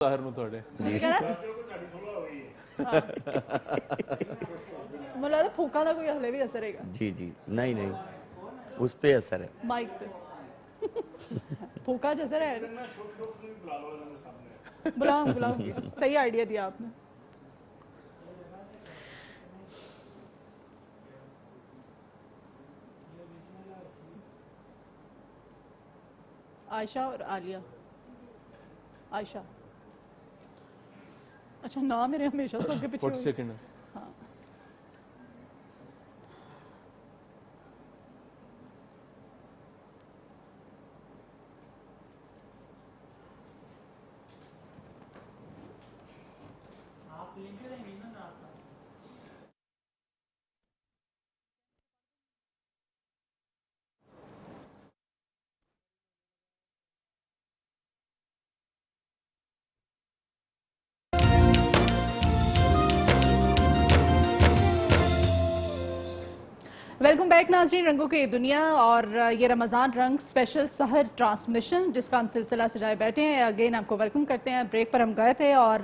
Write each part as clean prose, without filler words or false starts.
ظاہر نو تھوڑے ملا پھوکا نہ کوئی ہلے بھی اثر ہے گا. جی جی نہیں نہیں اس پہ اثر ہے مائک پہ پھوکا جیسا رہے. بلاؤں گی. صحیح آئیڈیا دیا آپ نے. عائشہ اور عالیہ. عائشہ اچھا نام میرے ہمیشہ تو کے پیچھے 40 سیکنڈ. ہاں ویلکم بیک ناظرین رنگوں کی دنیا. اور یہ رمضان رنگ اسپیشل سحر ٹرانسمیشن جس کا ہم سلسلہ سجائے بیٹھے ہیں. اگین آپ کو ویلکم کرتے ہیں. بریک پر ہم گئے تھے اور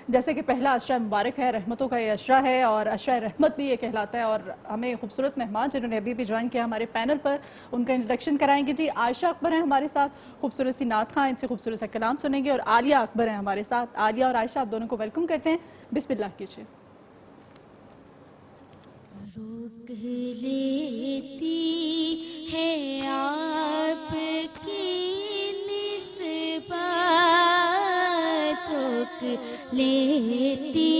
جیسے کہ پہلا عشرہ مبارک ہے, رحمتوں کا یہ عشرہ ہے اور عشرہ رحمت بھی یہ کہلاتا ہے. اور ہمیں خوبصورت مہمان جنہوں نے ابھی بھی جوائن کیا ہمارے پینل پر, ان کا انٹروڈکشن کرائیں گے. جی عائشہ اکبر ہیں ہمارے ساتھ, خوبصورت سی نعت خواں, ان سے خوبصورت سا کلام سنیں گے. اور عالیہ اکبر ہیں ہمارے ساتھ. عالیہ اور عائشہ آپ دونوں کو ویلکم کرتے ہیں. بسم اللہ کیجیے. روک لیتی ہے آپ کی نسبت, روک لیتی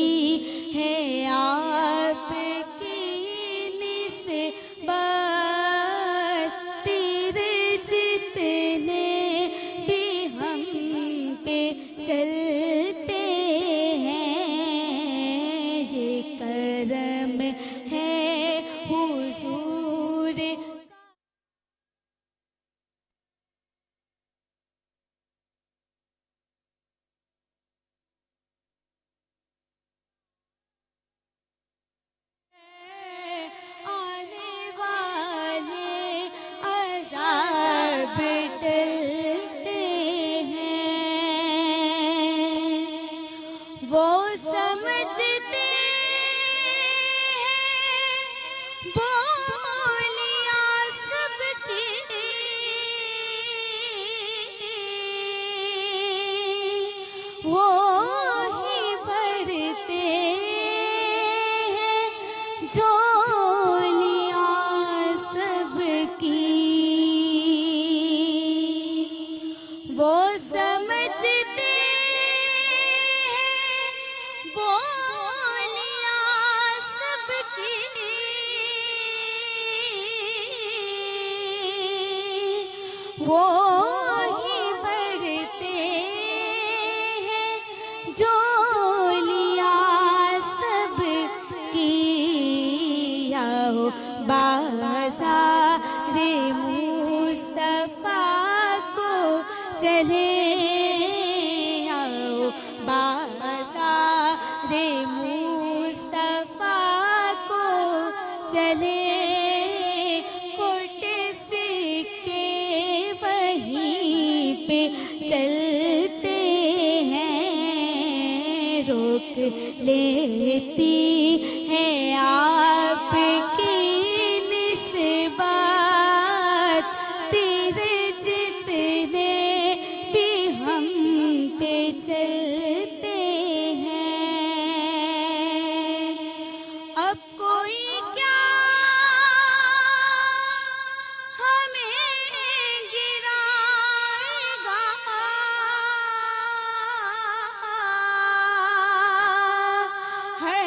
ہے آپ کی نسبت, تیرے جتنے بھی ہم پہ چلتے ہیں, یہ کرم ہے حضور. آنے والے عذاب ٹلتے ہیں, وہ سمجھتے بولیاں سب کی, وہی بھرتے ہیں جھولیاں سب کی, وہ سمجھتے ہیں بولیاں سب کی, وہی بھرتے ہیں جھولیاں سب کی. آؤ بازار مصطفیٰ کو چلے, آؤ بازار مصطفیٰ کو چلے, کوٹے سکے وہیں پہ چلتے ہیں, روک لیتی ہے آپ کی نسبت, تیرے جتنے بھی ہم پہ چلتے ہیں. اب کوئی کیا ہمیں گرائے گا, ہے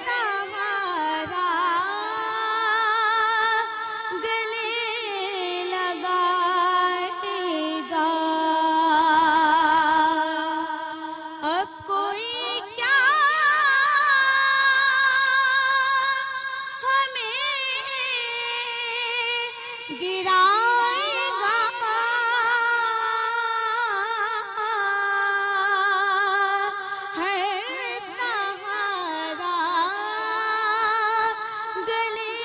سہارا گلے لگائے گا. اب کوئی کیا ہمیں گرائے گا, ہے سہارا گلے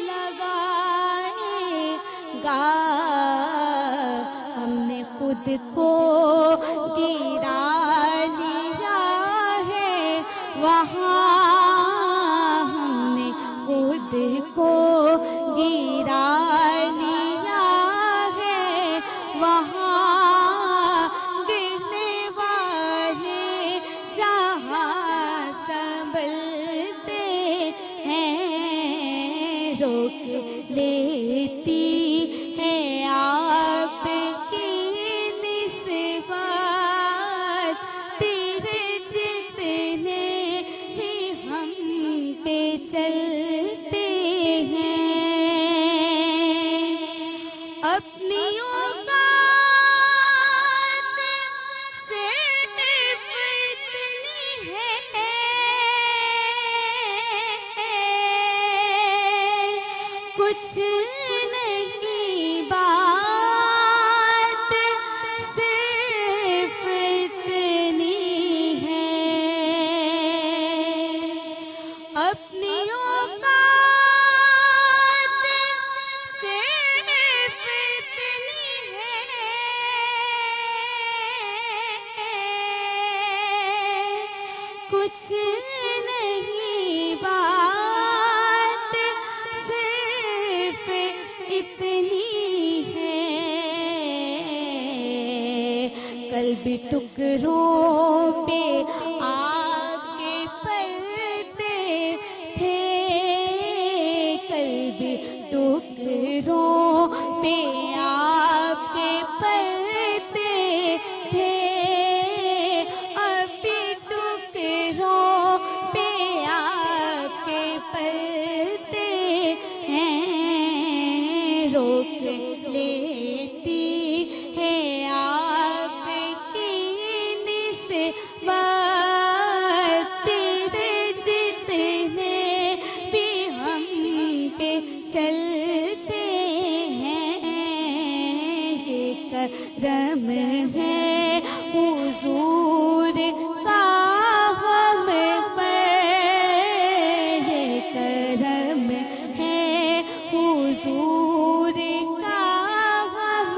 لگائے گا. ہم نے خود کو گرا कुछ नहीं बात सिर्फ इतनी है, कल भी टुकड़ों पे आपके पलते थे, कल भी टुकड़ों पे आपके पलते थे, अब भी टुकड़ों पे आपके पलते हैं, रोक लेती है आपकी निस्बत, तेरे जितने भी हम पे चलते हैं, ये करम है हुजूर का हम पर, ये करम है हुजूर का हम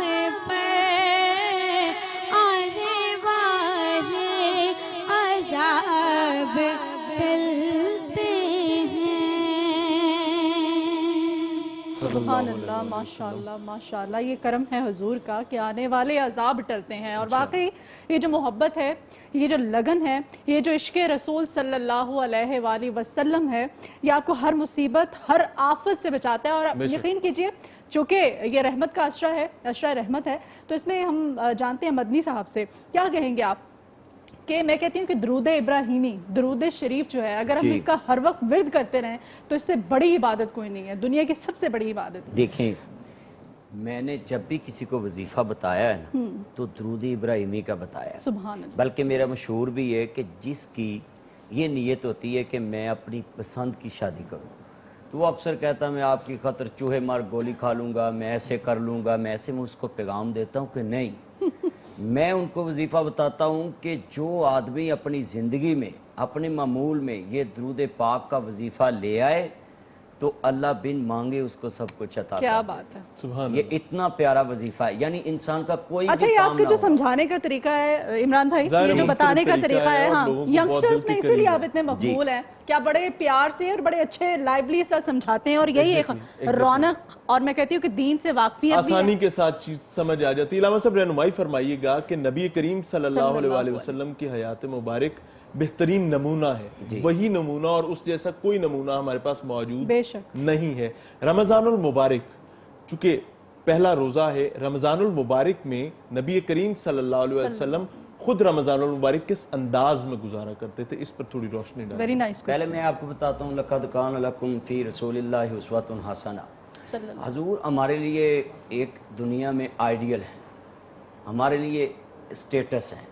पर, आने वाले अज़ाब टलते हैं। सुभान अल्लाह, माशाअल्लाह माशाअल्लाह, ये करम है हुजूर का कि आने वाले अजाब टलते हैं। और वाकई ये जो मोहब्बत है, ये जो लगन है, ये जो इश्क़ रसूल सल्लल्लाहु अलैहि वसल्लम है, ये आपको हर मुसीबत हर आफत से बचाता है। और यकीन कीजिए चूँकि ये रहमत का अशरा है, अशरा रहमत है, तो इसमें हम जानते हैं मदनी साहब से क्या कहेंगे आप कि मैं कहती हूँ कि दरूद इब्राहिमी, दरूद शरीफ जो है, अगर हम जी। इसका हर वक्त विर्द करते रहें तो इससे बड़ी इबादत कोई नहीं है, दुनिया की सबसे बड़ी इबादत है। देखें, मैंने जब भी किसी को वजीफा बताया है ना, तो दरूद इब्राहिमी का बताया है। सुभान अल्लाह। बल्कि मेरा मशहूर भी है कि जिसकी ये नीयत होती है कि मैं अपनी पसंद की शादी करूं, तो वो अक्सर कहता मैं आपकी खतर चूहे मार गोली खा लूँगा, मैं ऐसे कर लूँगा, मैं ऐसे में उसको पैगाम देता हूँ कि नहीं। मैं उनको वजीफ़ा बताता हूँ कि जो आदमी अपनी ज़िंदगी में अपने मामूल में ये दरूद पाक का वजीफ़ा ले आए तो अल्लाह बिन मांगे उसको सब कुछ अता क्या कर बात है। सुभान दे। ये इतना प्यारा वजीफ़ा है, यानी इंसान का कोई अच्छा, भी ये काम आपके ना जो हो। समझाने का तरीका है इमरान भाई, ज़ाहिर ये जो मुख्तलिफ बताने का तरीका तरीका है है, और हाँ, लोगों को बहुत यंगस्टर्स दिल में के इसीलिए करीब आप इतने मकबूल हैं कि आप बड़े प्यार से और बड़े अच्छे लाइवली सा समझाते हैं, और यही एक रौनक और मैं कहती हूँ कि दीन से वाकफियत भी आसानी है। के साथ चीज समझ आ जाती है। इलामा साहब रहनुमाई फरमाइएगा कि नबी करीम सल्लल्लाहु अलैहि वसल्लम की हयात मुबारक बेहतरीन नमूना है, वही नमूना और उस जैसा कोई नमूना हमारे पास मौजूद बेशक नहीं है। रमजानुल मुबारक चूंकि पहला रोजा है, रमजानुल मुबारक में नबी करीम सल्लल्लाहु अलैहि वसल्लम खुद रमजानुल मुबारक किस अंदाज में गुजारा करते थे, इस पर थोड़ी रोशनी डालें। वेरी नाइस पहले मैं आपको बताता हूँ, लक़द कान लकुम फ़ी रसूलिल्लाहि उस्वतुन हसना। हजूर हमारे लिए एक दुनिया में आइडियल है, हमारे लिए स्टेटस है।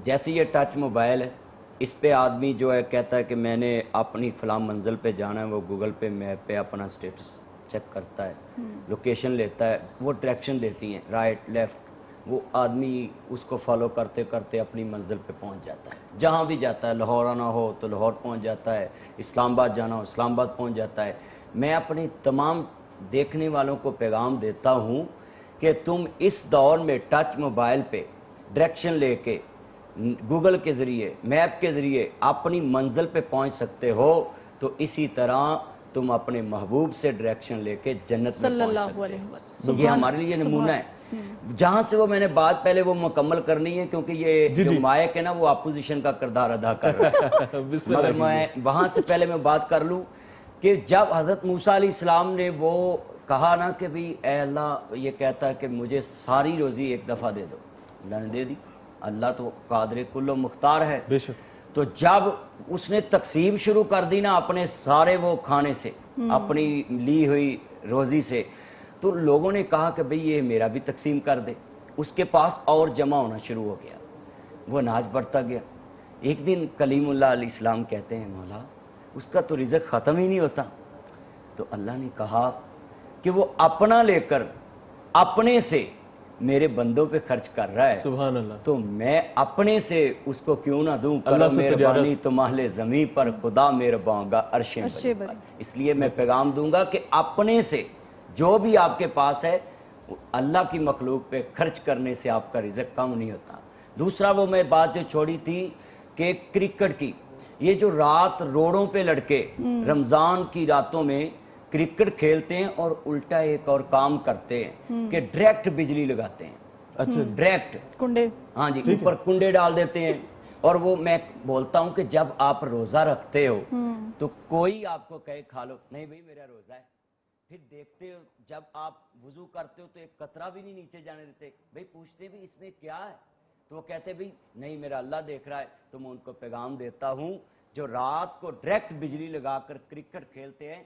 जैसे ये टच मोबाइल है, इस पे आदमी जो है कहता है कि मैंने अपनी फ़लाँ मंजिल पे जाना है, वो गूगल पे मैप पे अपना स्टेटस चेक करता है, लोकेशन लेता है, वो डायरेक्शन देती हैं राइट लेफ़्ट, वो आदमी उसको फॉलो करते करते अपनी मंजिल पे पहुंच जाता है। जहाँ भी जाता है, लाहौर आना हो तो लाहौर पहुंच जाता है, इस्लामाबाद जाना हो इस्लामाबाद पहुंच जाता है। मैं अपनी तमाम देखने वालों को पैगाम देता हूँ कि तुम इस दौर में टच मोबाइल पे डायरेक्शन लेके गूगल के ज़रिए मैप के ज़रिए अपनी मंजिल पे पहुँच सकते हो, तो इसी तरह तुम अपने महबूब से डायरेक्शन लेके जन्नत में पहुँच सल्लल्लाहु सकते अलैहि हो। वसल्लम। ये हमारे लिए नमूना है। जहाँ से वो मैंने बात पहले वो मुकम्मल करनी है, क्योंकि ये जो माइक है ना वो अपोजिशन का किरदार अदा कर रहा है। मगर मैं वहाँ से पहले मैं बात कर लूँ कि जब हज़रत मूसा अलैहिस्सलाम ने वो कहा ना कि भाई ए अल्लाह, ये कहता है कि मुझे सारी रोज़ी एक दफ़ा दे दो, अल्लाह ने दे दी। अल्लाह तो कादिर कुल्लो मुख्तार है। बेशक। तो जब उसने तकसीम शुरू कर दी ना अपने सारे वो खाने से, अपनी ली हुई रोज़ी से, तो लोगों ने कहा कि भाई ये मेरा भी तकसीम कर दे। उसके पास और जमा होना शुरू हो गया, वो अनाज बढ़ता गया। एक दिन कलीमुल्लाह अलैहिस्सलाम कहते हैं मौला उसका तो रिज़्क़ ख़त्म ही नहीं होता। तो अल्लाह ने कहा कि वो अपना लेकर अपने से मेरे बंदों पे खर्च कर रहा है, सुभान अल्लाह, तो मैं अपने से उसको क्यों ना दूं। अल्लाह करो से मेहरबानी तुम्हारे ज़मीन पर, खुदा मेहरबान अर्शे अर्शे पर। बरी। इसलिए मैं पैगाम दूंगा कि अपने से जो भी आपके पास है अल्लाह की मखलूक पे खर्च करने से आपका रिज़्क़ कम नहीं होता। दूसरा वो मैं बात जो छोड़ी थी کہ کرکٹ کی یہ جو رات روڈوں پہ لڑکے رمضان کی راتوں میں کرکٹ کھیلتے ہیں اور الٹا ایک اور کام کرتے ہیں کہ ڈائریکٹ بجلی لگاتے ہیں. اچھا ڈائریکٹ کنڈے. ہاں جی, اوپر کنڈے ڈال دیتے ہیں. اور وہ میں بولتا ہوں کہ جب آپ روزہ رکھتے ہو تو کوئی آپ کو کہے کھا لو, نہیں بھائی میرا روزہ ہے. پھر دیکھتے ہو جب آپ وضو کرتے ہو تو ایک قطرہ بھی نہیں نیچے جانے دیتے. بھائی پوچھتے بھی اس میں کیا ہے, تو وہ کہتے بھائی نہیں میرا اللہ دیکھ رہا ہے. تو میں ان کو پیغام دیتا ہوں جو رات کو ڈائریکٹ بجلی لگا کر کرکٹ کھیلتے ہیں,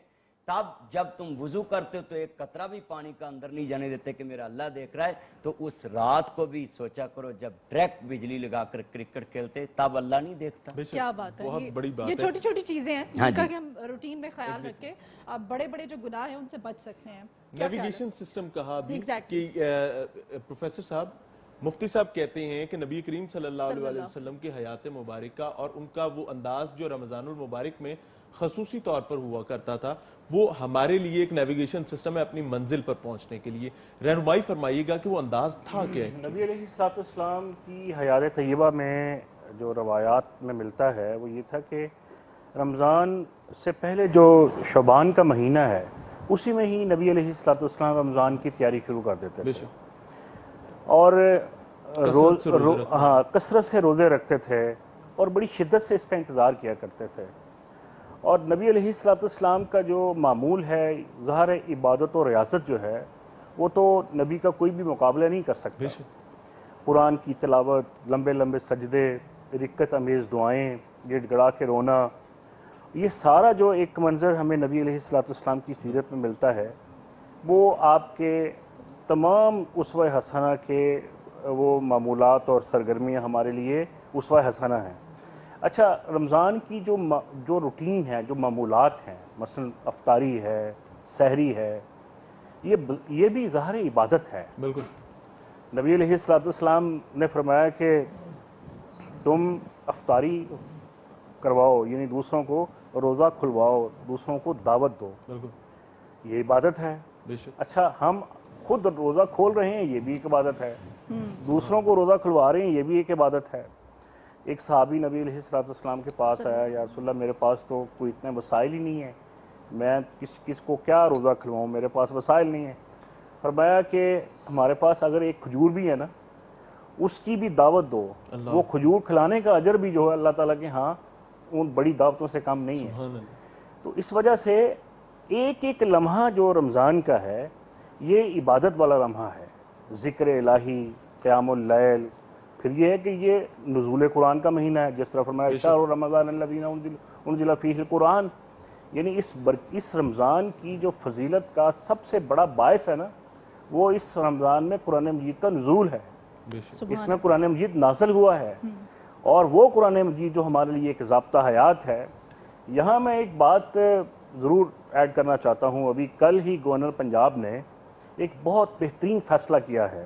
تب جب تم وضو کرتے ہو تو ایک قطرہ بھی پانی کا اندر نہیں جانے دیتے کہ میرا اللہ دیکھ رہا ہے. تو اس رات کو بھی سوچا کرو جب ڈائریکٹ بجلی لگا کر کرکٹ کھیلتے تب اللہ نہیں دیکھتا. کیا بات ہے, بہت بڑی بات یہ ہے. چھوٹی چھوٹی چیزیں ہیں جن کا کہ ہم روٹین میں خیال رکھ کے آپ بڑے بڑے جو گناہ ہیں ان سے بچ سکتے ہیں. نیویگیشن سسٹم کہا ابھی کہ پروفیسر صاحب مفتی صاحب کہتے ہیں کہ نبی کریم صلی اللہ علیہ وسلم کی حیات مبارکہ اور ان کا وہ انداز جو رمضان المبارک میں خصوصی طور پر ہوا کرتا تھا وہ ہمارے لیے ایک نیویگیشن سسٹم ہے اپنی منزل پر پہنچنے کے لیے. رہنمائی فرمائیے گا کہ وہ انداز تھا کیا ہے. نبی علیہ السلام کی حیات طیبہ میں جو روایات میں ملتا ہے وہ یہ تھا کہ رمضان سے پہلے جو شعبان کا مہینہ ہے اسی میں ہی نبی علیہ السلام رمضان کی تیاری شروع کر دیتے تھے اور کثرت سے روزے رکھتے تھے اور بڑی شدت سے اس کا انتظار کیا کرتے تھے. اور نبی علیہ السلام کا جو معمول ہے ظاہر عبادت و ریاضت جو ہے وہ تو نبی کا کوئی بھی مقابلہ نہیں کر سکتا. قرآن کی تلاوت, لمبے لمبے سجدے, رکت امیز دعائیں, گڑ گڑا کے رونا, یہ سارا جو ایک منظر ہمیں نبی علیہ السلام کی سیرت میں ملتا ہے وہ آپ کے تمام اسوہ حسنہ کے وہ معمولات اور سرگرمیاں ہمارے لیے اسوہ حسنہ ہیں. اچھا, رمضان کی جو روٹین ہے, جو معمولات ہیں, مثلا افطاری ہے, سحری ہے, یہ بھی ظاہر عبادت ہے. بالکل. نبی علیہ السلام نے فرمایا کہ تم افطاری کرواؤ, یعنی دوسروں کو روزہ کھلواؤ, دوسروں کو دعوت دو. بالکل, یہ عبادت ہے. اچھا, ہم خود روزہ کھول رہے ہیں یہ بھی ایک عبادت ہے, دوسروں کو روزہ کھلوا رہے ہیں یہ بھی ایک عبادت ہے. ایک صحابی نبی علیہ السلام کے پاس آیا, یا رسول اللہ میرے پاس تو کوئی اتنے وسائل ہی نہیں ہے, میں کس کو کیا روزہ کھلواؤں, میرے پاس وسائل نہیں ہے. فرمایا کہ ہمارے پاس اگر ایک کھجور بھی ہے نا اس کی بھی دعوت دو, وہ کھجور کھلانے کا اجر بھی جو ہے اللہ تعالیٰ کے ہاں ان بڑی دعوتوں سے کم نہیں ہے. تو اس وجہ سے ایک ایک لمحہ جو رمضان کا ہے یہ عبادت والا لمحہ ہے, ذکر الہی, قیام اللیل. پھر یہ ہے کہ یہ نزول قرآن کا مہینہ ہے, جس طرح فرمایا شہر رمضان الذی انزل فیہ القرآن, یعنی اس رمضان کی جو فضیلت کا سب سے بڑا باعث ہے نا وہ اس رمضان میں قرآن مجید کا نزول ہے. اس میں قرآن مجید نازل ہوا ہے اور وہ قرآن مجید جو ہمارے لیے ایک ضابطہ حیات ہے. یہاں میں ایک بات ضرور ایڈ کرنا چاہتا ہوں. ابھی کل ہی گورنر پنجاب نے ایک بہت بہترین فیصلہ کیا ہے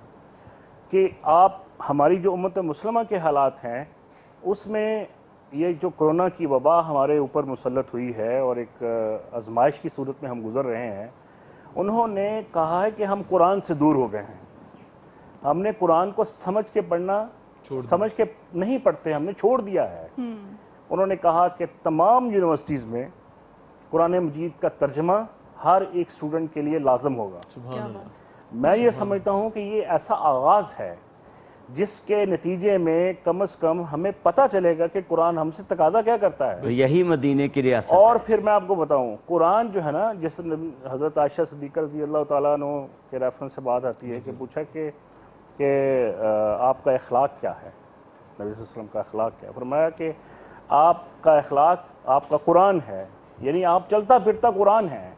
کہ آپ ہماری جو امت مسلمہ کے حالات ہیں اس میں یہ جو کرونا کی وبا ہمارے اوپر مسلط ہوئی ہے اور ایک آزمائش کی صورت میں ہم گزر رہے ہیں, انہوں نے کہا ہے کہ ہم قرآن سے دور ہو گئے ہیں. ہم نے قرآن کو سمجھ کے پڑھنا سمجھ کے نہیں پڑھتے, ہم نے چھوڑ دیا ہے. انہوں نے کہا کہ تمام یونیورسٹیز میں قرآن مجید کا ترجمہ ہر ایک اسٹوڈنٹ کے لیے لازم ہوگا. میں یہ سمجھتا ہوں کہ یہ ایسا آغاز ہے جس کے نتیجے میں کم از کم ہمیں پتہ چلے گا کہ قرآن ہم سے تقاضا کیا کرتا ہے. یہی مدینے کی ریاست. اور پھر میں آپ کو بتاؤں, قرآن جو ہے نا, جس حضرت عائشہ صدیقہ رضی اللہ تعالیٰ عنہ کے ریفرنس سے بات آتی ہے کہ پوچھا کہ آپ کا اخلاق کیا ہے, نبی صلی اللہ علیہ وسلم کا اخلاق کیا ہے. فرمایا کہ آپ کا اخلاق آپ کا قرآن ہے, یعنی آپ چلتا پھرتا قرآن ہے.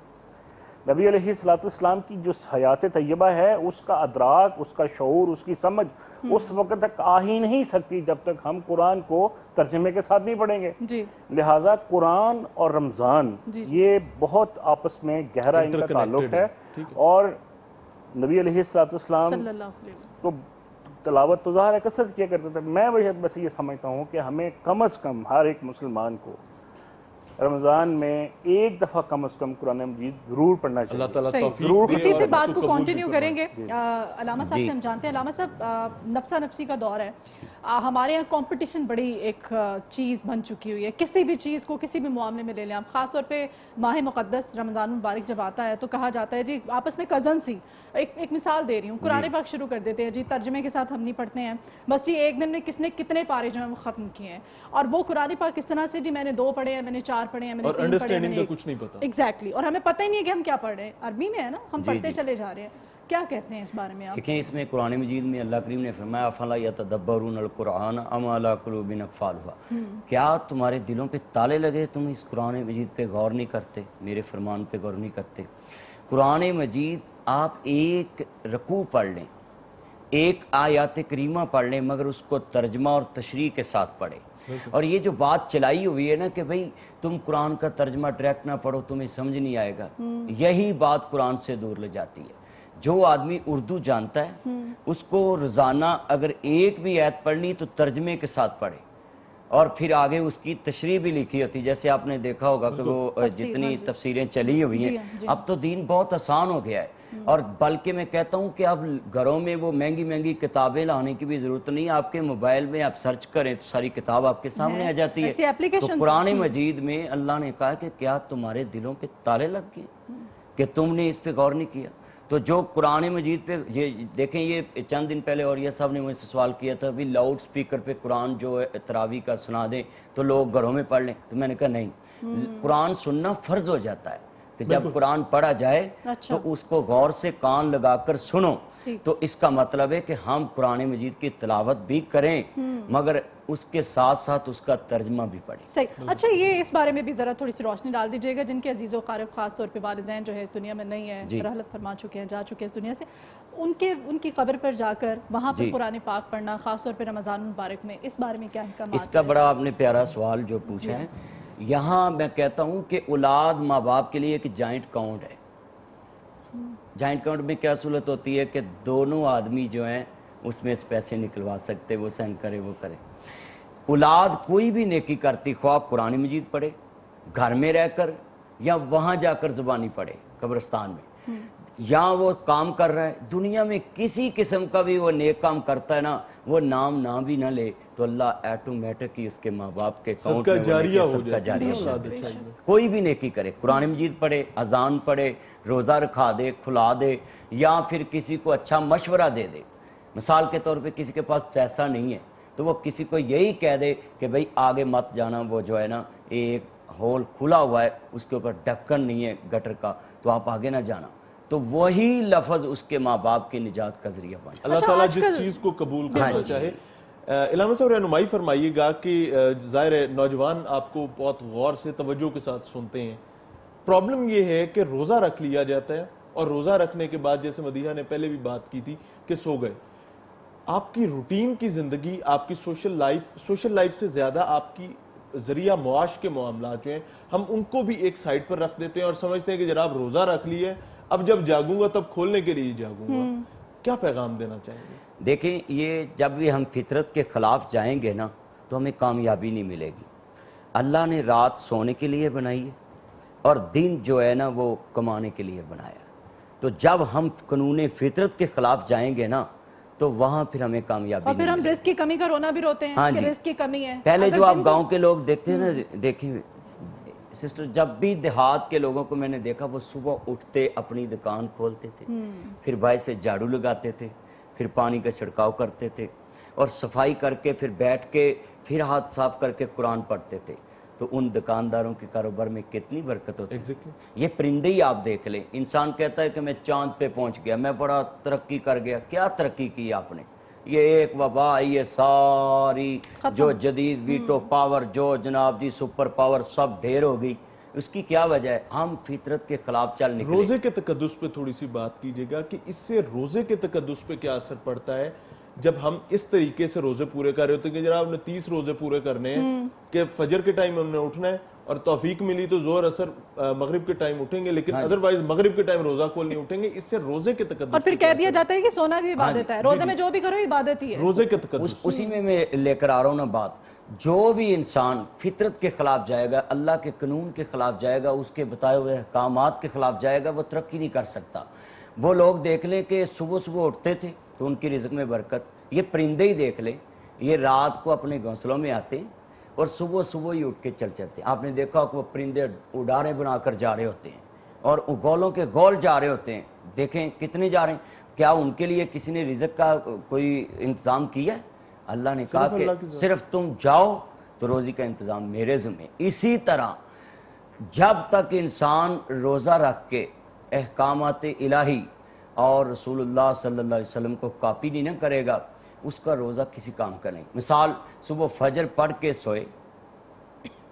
نبی علیہ السلام کی جو حیات طیبہ ہے اس کا ادراک, اس کا شعور, اس کی سمجھ اس وقت تک آ ہی نہیں سکتی جب تک ہم قرآن کو ترجمے کے ساتھ نہیں پڑھیں گے. لہٰذا قرآن اور رمضان یہ بہت آپس میں گہرا ان کا تعلق ہے. اور نبی علیہ السلام تو تلاوت تو ظاہر ہے کثرت کیا کرتے تھے. میں بس یہ سمجھتا ہوں کہ ہمیں کم از کم ہر ایک مسلمان کو रमज़ान में एक दफ़ा कम अज़ कम कुरान मजीद ज़रूर पढ़ना अल्लाह चाहिए। ताला सही। तौफीक जरूर दे इसी और से बात इसको को कबूल भी कंटिन्यू फरमाए। करेंगे। अलामा साहब से हम जानते हैं, अलामा साहब नफ्सा नफ्सी का दौर है, हमारे यहाँ कंपटीशन बड़ी एक चीज़ बन चुकी हुई है। किसी भी चीज़ को किसी भी मामले में ले लें आप, ख़ास तौर पे माह मुक़द्दस रमज़ान मुबारक जब आता है तो कहा जाता है जी आपस में कज़न्स ही, एक मिसाल दे रही हूँ, कुरान पाक शुरू कर देते हैं जी, तर्जमे के साथ हम नहीं पढ़ते हैं, बस जी एक दिन में किसने कितने पारे जो हैं वो ख़त्म किए हैं, और वो कुरान पाक किस तरह से जी मैंने 2 पढ़े हैं, मैंने 4 पढ़े हैं, मैंने और 3 पढ़े हैं, अंडरस्टैंडिंग मैंने का 1। कुछ नहीं पता। एग्जैक्टली, और हमें पता ही नहीं है कि हम क्या पढ़ रहे हैं, अरबी में है ना, हम जी, पढ़ते जी। चले जा रहे हैं। क्या कहते हैं इस बारे में आप? देखें, इसमें कुरान मजीद में अल्लाह करीम ने फरमाया अफला यतदब्बरून अल कुरान अम अला कुलूबिन अक़फ़ालुहा, क्या तुम्हारे दिलों पे ताले लगे, तुम इस कुरान मजीद पे गौर नहीं करते, मेरे फरमान पे गौर नहीं करते। कुरान मजीद आप एक रकू पढ़ लें, एक आयत करीमा पढ़ लें, मगर उसको तर्जमा और तशरीह के साथ पढ़ें। और ये जो बात चलाई हुई है ना कि भाई तुम कुरान का तर्जमा डायरेक्ट ना पढ़ो, तुम्हें समझ नहीं आएगा, यही बात कुरान से दूर ले जाती है। जो आदमी उर्दू जानता है उसको रोज़ाना अगर एक भी आयत पढ़नी तो तर्जमे के साथ पढ़े, और फिर आगे उसकी तशरीह भी लिखी होती है। जैसे आपने देखा होगा कि वो जितनी तफसीरें चली हुई हैं, अब तो दीन बहुत आसान हो गया है। और बल्कि मैं कहता हूँ कि अब घरों में वो महंगी महंगी किताबें लाने की भी ज़रूरत नहीं, आपके मोबाइल में आप सर्च करें तो सारी किताब आपके सामने आ जाती है। ऐसी applications तो कुरान मजीद में अल्लाह ने कहा कि क्या तुम्हारे दिलों पे ताले लग गए कि तुमने इस पे गौर नहीं किया। तो जो कुरान मजीद पे ये देखें, ये चंद दिन पहले और ये साहब ने मुझसे सवाल किया था भी लाउड स्पीकर पे कुरान जो है तरावी का सुना दें तो लोग घरों में पढ़ लें, तो मैंने कहा नहीं, कुरान सुनना फ़र्ज हो जाता है कि जब कुरान पढ़ा जाए तो उसको गौर से कान लगाकर सुनो। तो इसका मतलब है कि हम कुरान मजीद की तिलावत भी करें मगर उसके साथ साथ उसका तर्जमा भी पढ़ें। सही। अच्छा, ये इस बारे में भी ज़रा थोड़ी सी रोशनी डाल दीजिएगा, जिनके अजीज़ व क़ारिब ख़ास तौर पे वालिदैन जो है इस दुनिया में नहीं है, रहलत फरमा चुके हैं, जा चुके हैं इस दुनिया से, उनकी कब्र पर जाकर वहाँ पर कुरान पाक पढ़ना, ख़ास तौर पर रमज़ान मुबारक में, इस बारे में क्या हिकमत? इसका बड़ा आपने प्यारा सवाल जो पूछा है। यहाँ मैं कहता हूँ कि औलाद माँ बाप के लिए एक जॉइंट अकाउंट है। जॉइंट अकाउंट में क्या सहूलत होती है कि दोनों आदमी जो हैं उसमें से पैसे निकलवा सकते, वो सहन करे वो करे। औलाद कोई भी नेकी करती, ख्वाह कुरान मजीद पढ़े घर में रहकर या वहाँ जाकर ज़ुबानी पढ़े कब्रिस्तान में, या वो काम कर रहा है दुनिया में किसी किस्म का भी वो नेक काम करता है ना, वो नाम ना भी ना ले तो अल्लाह ऑटोमेटिक ही उसके माँ बाप के अकाउंट में जारिया हो सदका जारिया हो जाता जाता है। है। कोई भी नेकी करे, कुरान मजीद पढ़े, अजान पढ़े, रोज़ा रखा दे, खुला दे, या फिर किसी को अच्छा मशवरा दे दे। मिसाल के तौर पे किसी के पास पैसा नहीं है तो वो किसी को यही कह दे कि भाई आगे मत जाना, वो जो है ना एक होल खुला हुआ है, उसके ऊपर ढक्कन नहीं है गटर का, तो आप आगे ना जाना, तो वही लफ्ज़ उसके माँ बाप की निजात का जरिया बन। अल्लाह ताला जिस चीज़ को कबूल करना चाहे। इलामा साहब रहनुमाई फरमाइएगा कि ज़ाहिर है नौजवान आपको बहुत गौर से तवज्जो के साथ सुनते हैं। प्रॉब्लम ये है कि रोज़ा रख लिया जाता है और रोज़ा रखने के बाद, जैसे मदीहा ने पहले भी बात की थी, कि सो गए। आपकी रूटीन की ज़िंदगी, आपकी सोशल लाइफ से ज़्यादा आपकी ज़रिया मुआश के मामला जो हैं, हम उनको भी एक साइड पर रख देते हैं और समझते हैं कि जनाब रोज़ा रख लिए, अब जब जागूंगा तब खोलने के लिए जागूंगा। क्या पैगाम देना चाहेंगे? देखें, ये जब भी हम फितरत के ख़िलाफ़ जाएंगे ना तो हमें कामयाबी नहीं मिलेगी। अल्लाह ने रात सोने के लिए बनाई है और दिन जो है ना वो कमाने के लिए बनाया। तो जब हम कानून फितरत के ख़िलाफ़ जाएंगे ना तो वहाँ फिर हमें कामयाबी और फिर हम रिस्क की कमी का रोना भी रोते हैं। हाँ कि जी, रिस्क की कमी है। पहले जो आप गांव के लोग देखते हैं ना, देखिए सिस्टर, जब भी देहात के लोगों को मैंने देखा, वो सुबह उठते अपनी दुकान खोलते थे, फिर भाई से झाड़ू लगाते थे, फिर पानी का छिड़काव करते थे और सफाई करके फिर बैठ के फिर हाथ साफ करके कुरान पढ़ते थे। तो उन दुकानदारों के कारोबार में कितनी बरकत होती है। ये परिंदे ही आप देख लें, इंसान कहता है कि मैं चांद पे पहुंच गया, मैं बड़ा तरक्की कर गया। क्या तरक्की की आपने? ये एक वबा, ये सारी जो जदीद वीटो पावर, जो जनाब जी सुपर पावर सब ढेर हो गई, उसकी क्या वजह है? हम फितरत के खिलाफ चल निकले। रोजे के तकद्दुस पे थोड़ी सी बात कीजिएगा कि इससे रोजे के तकद्दुस पे क्या असर पड़ता है जब हम इस तरीके से रोजे पूरे कर रहे होते हैं कि जनाब हमने 30 रोजे पूरे करने हैं कि फजर के टाइम हमने उठना है और तौफीक मिली तो जोर असर मगरिब के टाइम उठेंगे, लेकिन अदरवाइज मगरिब के टाइम रोजा खोल नहीं उठेंगे। इससे रोजे के तकद्दुस और फिर कह दिया जाता है कि सोना भी इबादत है, रोजे में जो भी करो इबादत ही है। रोजे के तकद्दुस उसी में मैं लेकर आ रहा हूँ ना बात। جو بھی انسان فطرت کے خلاف جائے گا, اللہ کے قانون کے خلاف جائے گا, اس کے بتائے ہوئے احکامات کے خلاف جائے گا, وہ ترقی نہیں کر سکتا. وہ لوگ دیکھ لیں کہ صبح صبح اٹھتے تھے تو ان کی رزق میں برکت. یہ پرندے ہی دیکھ لیں, یہ رات کو اپنے گھونسلوں میں آتے ہیں اور صبح صبح ہی اٹھ کے چل جاتے ہیں. آپ نے دیکھا کہ وہ پرندے اڈاریں بنا کر جا رہے ہوتے ہیں اور گولوں کے گول جا رہے ہوتے ہیں. دیکھیں کتنے جا رہے ہیں. کیا ان کے لیے کسی نے رزق کا کوئی انتظام کیا ہے؟ اللہ نے کہا کہ صرف تم جاؤ تو روزی کا انتظام میرے ذمہ. اسی طرح جب تک انسان روزہ رکھ کے احکامات الہی اور رسول اللہ صلی اللہ علیہ وسلم کو کاپی نہیں نہ کرے گا, اس کا روزہ کسی کام کا نہیں. مثال, صبح فجر پڑھ کے سوئے,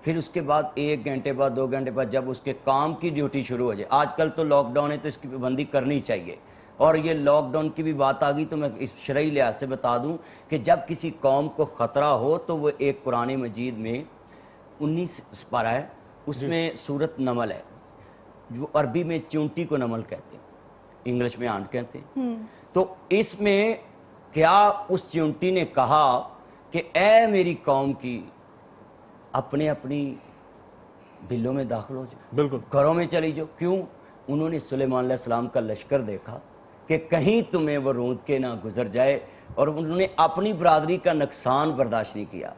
پھر اس کے بعد 1 گھنٹے بعد 2 گھنٹے بعد جب اس کے کام کی ڈیوٹی شروع ہو جائے. آج کل تو لاک ڈاؤن ہے تو اس کی پابندی کرنی چاہیے. اور یہ لاک ڈاؤن کی بھی بات آ گئی تو میں اس شرعی لحاظ سے بتا دوں کہ جب کسی قوم کو خطرہ ہو تو وہ ایک قرآن مجید میں 19 سپارہ ہے, اس میں سورت نمل ہے, جو عربی میں چونٹی کو نمل کہتے ہیں, انگلش میں آنٹ کہتے ہیں. تو اس میں کیا اس چونٹی نے کہا کہ اے میری قوم کی اپنے اپنی بلوں میں داخل ہو جاؤ, بالکل گھروں میں چلی جاؤ. کیوں؟ انہوں نے سلیمان علیہ السلام کا لشکر دیکھا کہ کہیں تمہیں وہ روند کے نہ گزر جائے, اور انہوں نے اپنی برادری کا نقصان برداشت نہیں کیا.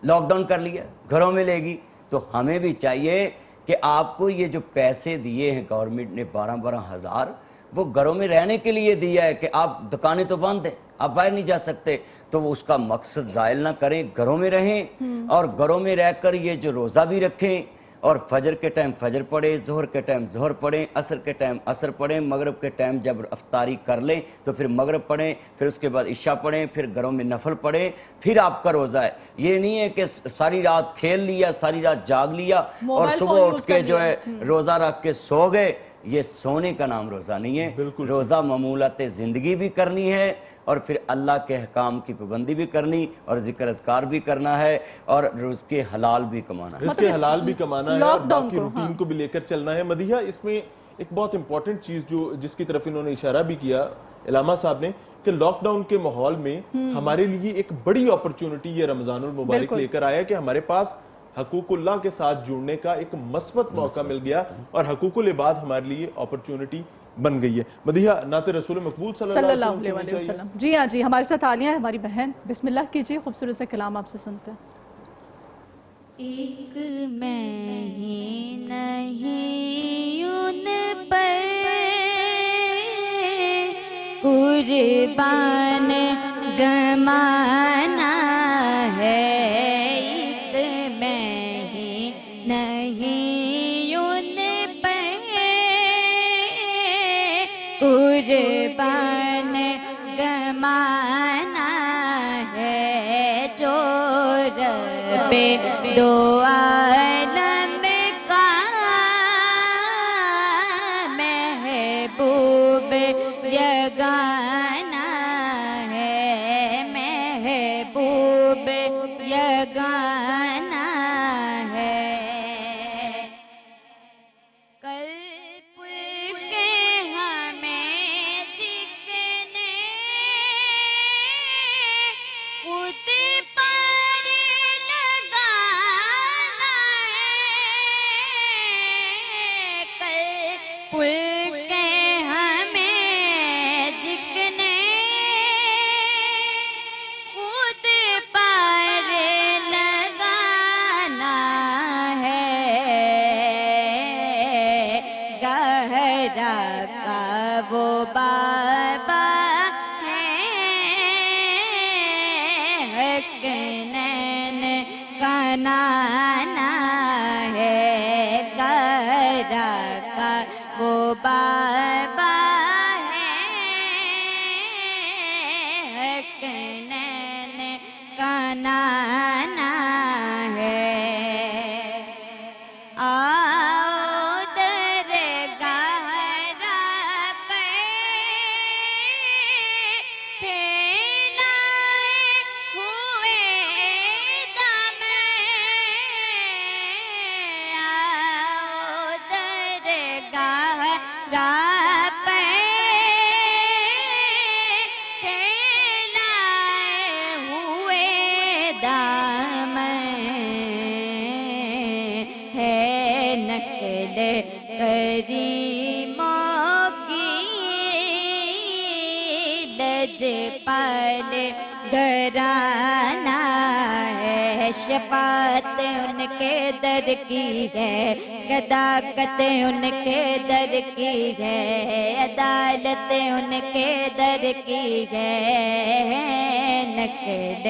لاک ڈاؤن کر لیا, گھروں میں لے گی. تو ہمیں بھی چاہیے کہ آپ کو یہ جو پیسے دیے ہیں گورنمنٹ نے 12-12 ہزار, وہ گھروں میں رہنے کے لیے دیا ہے کہ آپ دکانیں تو بند ہیں, آپ باہر نہیں جا سکتے, تو وہ اس کا مقصد زائل نہ کریں, گھروں میں رہیں اور گھروں میں رہ کر یہ جو روزہ بھی رکھیں اور فجر کے ٹائم فجر پڑھیں, ظہر کے ٹائم ظہر پڑھیں, عصر کے ٹائم عصر پڑھیں, مغرب کے ٹائم جب افطاری کر لیں تو پھر مغرب پڑھیں, پھر اس کے بعد عشاء پڑھیں, پھر گھروں میں نفل پڑھیں, پھر آپ کا روزہ ہے. یہ نہیں ہے کہ ساری رات کھیل لیا, ساری رات جاگ لیا اور صبح اٹھ کے جو ہے روزہ رکھ کے سو گئے. یہ سونے کا نام روزہ نہیں ہے. روزہ معمولات زندگی بھی کرنی ہے اور پھر اللہ کے احکام کی پابندی بھی کرنی اور ذکر اذکار بھی کرنا ہے اور رزق حلال بھی کمانا ہے. رزق حلال بھی کمانا ہے اور باقی روٹین کو بھی لے کر چلنا ہے. مدیحہ, اس میں ایک بہت امپورٹنٹ چیز جس کی طرف انہوں نے اشارہ بھی کیا علامہ صاحب نے, کہ لاک ڈاؤن کے ماحول میں ہمارے لیے ایک بڑی اپرچونٹی یہ رمضان المبارک لے کر آیا کہ ہمارے پاس حقوق اللہ کے ساتھ جڑنے کا ایک مثبت موقع مل گیا اور حقوق العباد ہمارے لیے اپرچونٹی بن گئی ہے. مدیحہ, نعت رسول مقبول صلی اللہ علیہ وسلم. جی ہاں, جی ہمارے ساتھ عالیہ ہے ہماری بہن, بسم اللہ کیجیے, خوبصورت سے کلام آپ سے سنتے ہیں. ایک میں نہیں ان پر قربان زمانہ ہے, ایک میں ہی نہیں ان پر قربان زمانہ ہے, جو رب دو عالم کا محبوب یگانہ ہے, محبوب یگانہ ہے. قلب سے ہمیں جس نے خود پر لگانا ہے, قلب سے ہمیں جس نے خود پر لگانا ہے, زہرا کا وہ بابا ہے, حسنین کا نانا ہے, زہرا کا وہ بابا ہے, حسنین کا نانا ہے. آؤ درگاہ پہ پھیلائے ہوئے دم, آؤ درگاہ پہ پھیلائے ہوئے دم, करीमों की लजपाल घराना है, शफात उनके दर की है, सदाकत उनके दर की है, अदालत उनके दर की है, नस्ल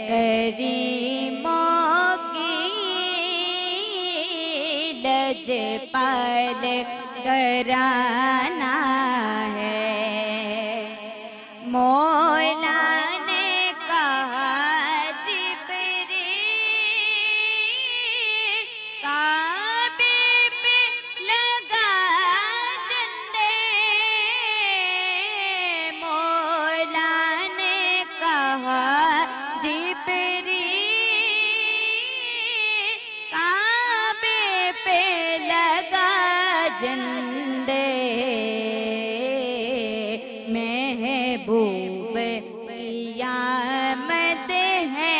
करीमों की लजपाल घराना है। मौला ने कहा जिब्रील काबे पे लगा झंडे, मौला ने कहा जिब्रील काबे पे लगा झंडे, महबूब क़यामत है,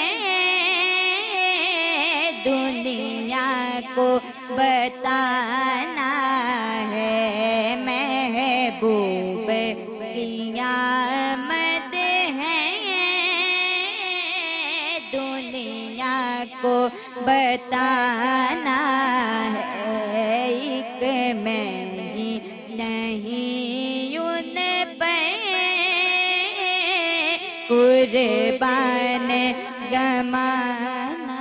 दुनिया को बताना है, महबूब क़यामत है, दुनिया को बताना है, एक मैं ही नहीं उन पे कुर्बान जमाना